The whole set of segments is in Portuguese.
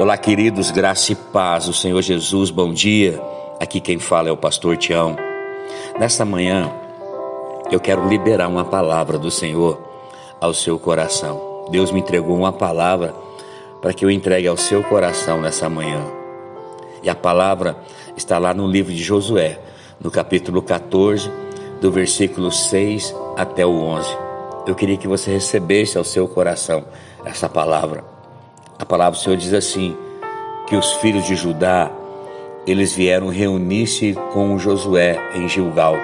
Olá, queridos, graça e paz, o Senhor Jesus, bom dia. Aqui quem fala é o pastor Tião. Nesta manhã, eu quero liberar uma palavra do Senhor ao seu coração. Deus me entregou uma palavra para que eu entregue ao seu coração nessa manhã. E a palavra está lá no livro de Josué, no capítulo 14, do versículo 6 até o 11. Eu queria que você recebesse ao seu coração essa palavra. A palavra do Senhor diz assim, que os filhos de Judá, eles vieram reunir-se com Josué em Gilgal.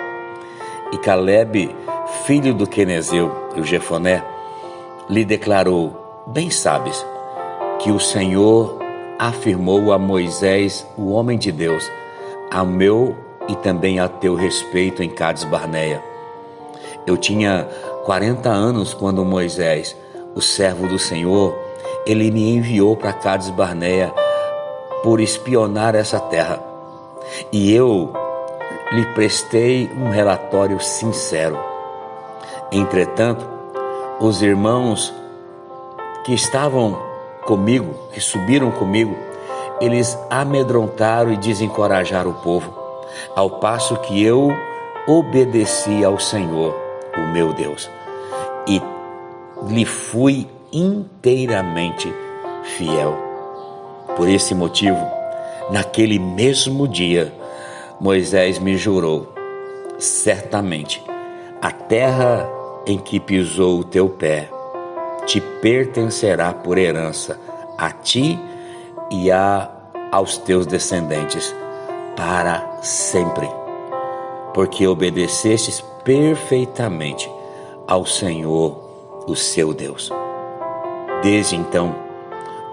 E Calebe, filho do Quenezeu, o Jefoné, lhe declarou, bem sabes, que o Senhor afirmou a Moisés, o homem de Deus, a meu e também a teu respeito em Cades Barneia. Eu tinha 40 anos quando Moisés, o servo do Senhor, ele me enviou para Cades Barneia por espionar essa terra. E eu lhe prestei um relatório sincero. Entretanto, os irmãos que estavam comigo, que subiram comigo, eles amedrontaram e desencorajaram o povo, ao passo que eu obedeci ao Senhor, o meu Deus, e lhe fui inteiramente fiel. Por esse motivo, naquele mesmo dia, Moisés me jurou, certamente, a terra em que pisou o teu pé te pertencerá por herança, a ti e aos teus descendentes, para sempre, porque obedecestes perfeitamente ao Senhor, o seu Deus. Desde então,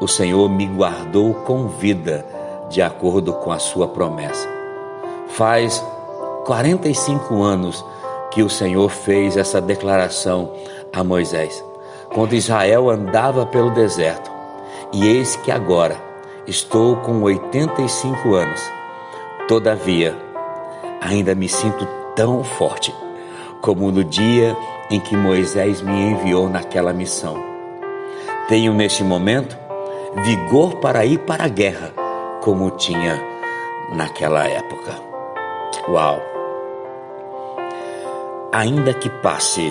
o Senhor me guardou com vida, de acordo com a sua promessa. Faz 45 anos que o Senhor fez essa declaração a Moisés, quando Israel andava pelo deserto. E eis que agora estou com 85 anos. Todavia, ainda me sinto tão forte como no dia em que Moisés me enviou naquela missão. Tenho neste momento vigor para ir para a guerra, como tinha naquela época. Uau! Ainda que passe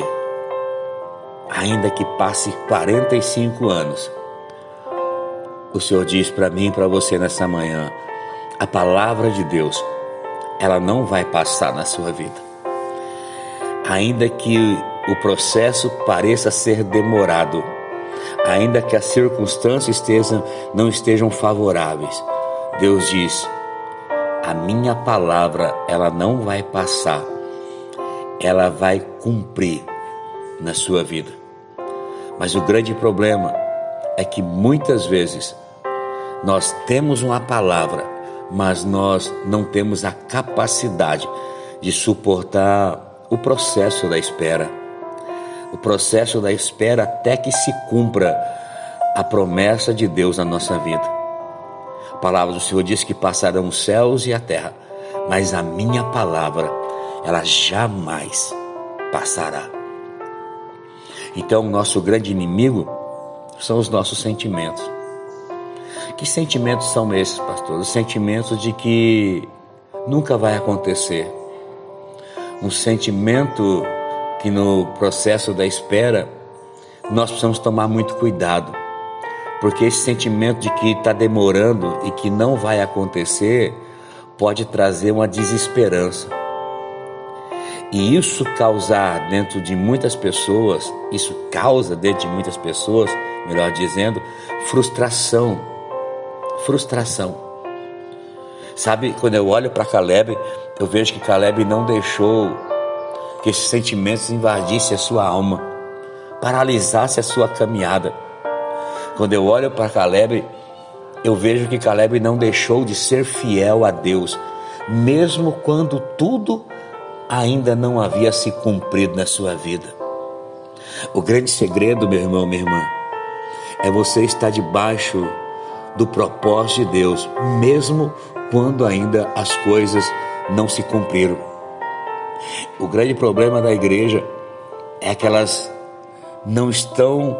45 anos, o Senhor diz para mim e para você nessa manhã, a palavra de Deus, ela não vai passar na sua vida. Ainda que o processo pareça ser demorado, ainda que as circunstâncias não estejam favoráveis, Deus diz, a minha palavra, ela não vai passar, ela vai cumprir na sua vida. Mas o grande problema é que muitas vezes nós temos uma palavra, mas nós não temos a capacidade de suportar o processo da espera. O processo da espera até que se cumpra a promessa de Deus na nossa vida. A palavra do Senhor diz que passarão os céus e a terra, mas a minha palavra, ela jamais passará. Então, o nosso grande inimigo são os nossos sentimentos. Que sentimentos são esses, pastor? Os sentimentos de que nunca vai acontecer. Um sentimento que no processo da espera nós precisamos tomar muito cuidado, porque esse sentimento de que está demorando e que não vai acontecer pode trazer uma desesperança, e isso causa dentro de muitas pessoas, melhor dizendo, frustração. Sabe, quando eu olho para Calebe, eu vejo que Calebe não deixou que esses sentimentos invadissem a sua alma, paralisasse a sua caminhada. Quando eu olho para Calebe, eu vejo que Calebe não deixou de ser fiel a Deus, mesmo quando tudo ainda não havia se cumprido na sua vida. O grande segredo, meu irmão, minha irmã, é você estar debaixo do propósito de Deus, mesmo quando ainda as coisas não se cumpriram. O grande problema da igreja é que elas não estão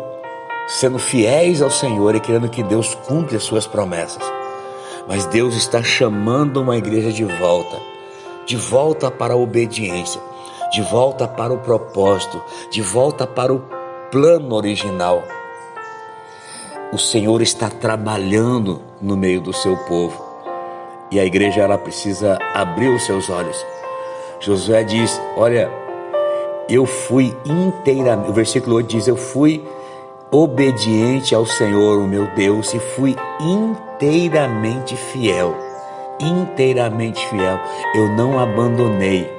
sendo fiéis ao Senhor e querendo que Deus cumpra as suas promessas. Mas Deus está chamando uma igreja de volta para a obediência, de volta para o propósito, de volta para o plano original. O Senhor está trabalhando no meio do seu povo e a igreja ela precisa abrir os seus olhos. Josué diz: olha, eu fui inteiramente, o versículo 8 diz: eu fui obediente ao Senhor, o meu Deus, e fui inteiramente fiel. Eu não abandonei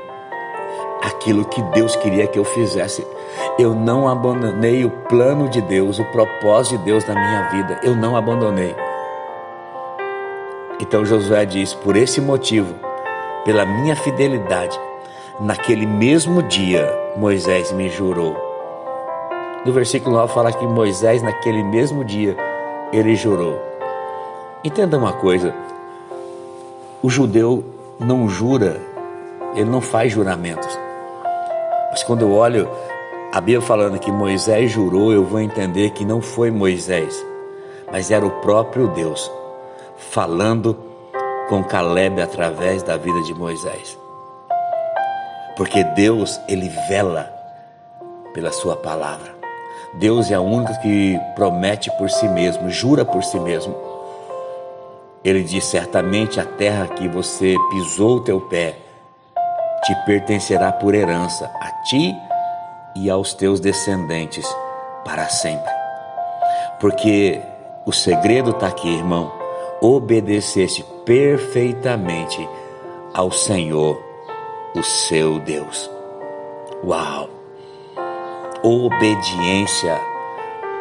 aquilo que Deus queria que eu fizesse. Eu não abandonei o plano de Deus, o propósito de Deus na minha vida. Eu não abandonei. Então Josué diz: por esse motivo, pela minha fidelidade, naquele mesmo dia Moisés me jurou. No versículo 9 fala que Moisés, naquele mesmo dia, ele jurou. Entenda uma coisa: o judeu não jura, ele não faz juramentos. Mas quando eu olho a Bíblia falando que Moisés jurou, eu vou entender que não foi Moisés, mas era o próprio Deus falando com Caleb através da vida de Moisés. Porque Deus, ele vela pela sua palavra. Deus é o único que promete por si mesmo, jura por si mesmo. Ele diz: certamente a terra que você pisou o teu pé te pertencerá por herança, a ti e aos teus descendentes para sempre. Porque o segredo está aqui, irmão: obedecesse perfeitamente ao Senhor, o seu Deus. Uau! Obediência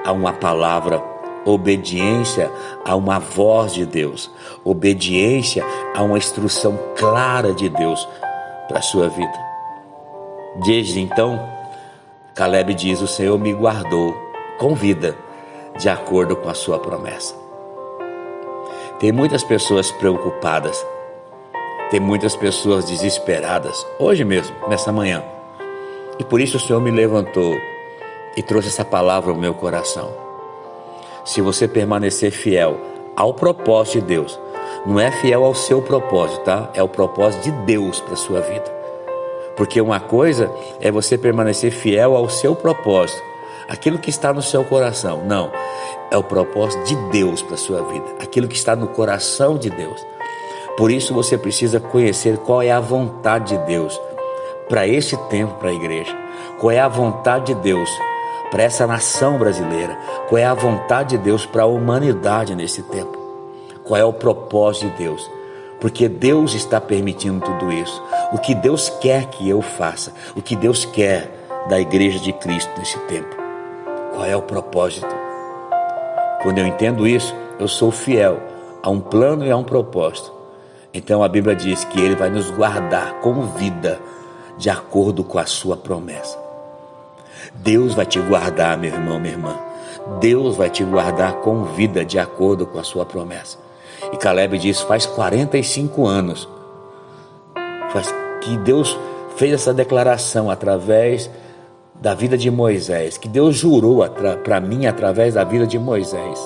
a uma palavra, obediência a uma voz de Deus, obediência a uma instrução clara de Deus para a sua vida. Desde então, Caleb diz: o Senhor me guardou com vida, de acordo com a sua promessa. Tem muitas pessoas preocupadas, tem muitas pessoas desesperadas, hoje mesmo, nessa manhã. E por isso o Senhor me levantou e trouxe essa palavra ao meu coração. Se você permanecer fiel ao propósito de Deus, não é fiel ao seu propósito, tá? É o propósito de Deus para a sua vida. Porque uma coisa é você permanecer fiel ao seu propósito, aquilo que está no seu coração. Não, é o propósito de Deus para a sua vida, aquilo que está no coração de Deus. Por isso você precisa conhecer qual é a vontade de Deus para este tempo, para a igreja. Qual é a vontade de Deus para essa nação brasileira? Qual é a vontade de Deus para a humanidade nesse tempo? Qual é o propósito de Deus? Porque Deus está permitindo tudo isso. O que Deus quer que eu faça, o que Deus quer da igreja de Cristo nesse tempo. Qual é o propósito? Quando eu entendo isso, eu sou fiel a um plano e a um propósito. Então a Bíblia diz que Ele vai nos guardar com vida, de acordo com a sua promessa. Deus vai te guardar, meu irmão, minha irmã. Deus vai te guardar com vida, de acordo com a sua promessa. E Caleb diz: faz 45 anos que Deus fez essa declaração através da vida de Moisés, que Deus jurou para mim através da vida de Moisés,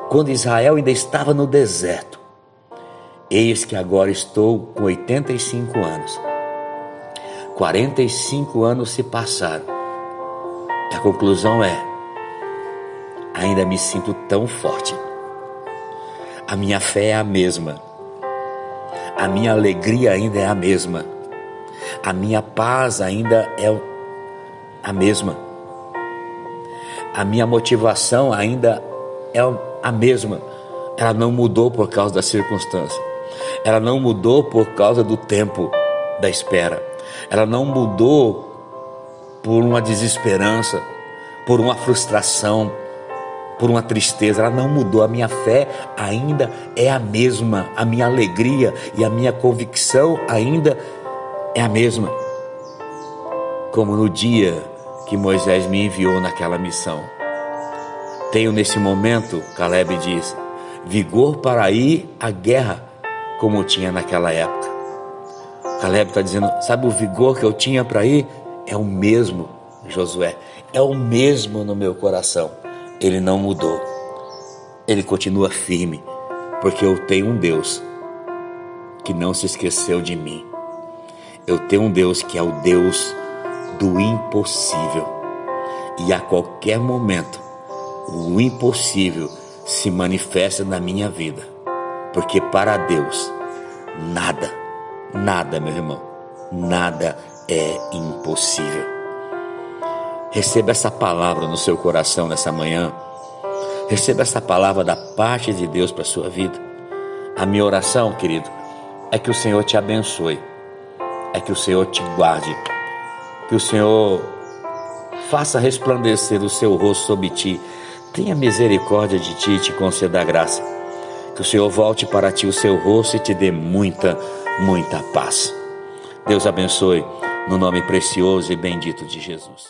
quando Israel ainda estava no deserto. Eis que agora estou com 85 anos. 45 anos se passaram. A conclusão é: ainda me sinto tão forte. A minha fé é a mesma. A minha alegria ainda é a mesma. A minha paz ainda é a mesma. A minha motivação ainda é a mesma. Ela não mudou por causa da circunstância. Ela não mudou por causa do tempo da espera. Ela não mudou por uma desesperança, por uma frustração, por uma tristeza. Ela não mudou. A minha fé ainda é a mesma. A minha alegria e a minha convicção ainda é a mesma. Como no dia que Moisés me enviou naquela missão. Tenho nesse momento, Caleb diz, vigor para ir à guerra, como tinha naquela época. Caleb está dizendo: sabe o vigor que eu tinha para ir? É o mesmo, Josué, é o mesmo no meu coração, Ele não mudou. Ele continua firme, porque eu tenho um Deus que não se esqueceu de mim. Eu tenho um Deus que é o Deus do impossível. E a qualquer momento, o impossível se manifesta na minha vida. Porque para Deus, nada, meu irmão, nada é impossível. Receba essa palavra no seu coração nessa manhã. Receba essa palavra da parte de Deus para a sua vida. A minha oração, querido, é que o Senhor te abençoe, é que o Senhor te guarde, que o Senhor faça resplandecer o seu rosto sobre ti, tenha misericórdia de ti e te conceda a graça. Que o Senhor volte para ti o seu rosto e te dê muita paz. Deus abençoe, no nome precioso e bendito de Jesus.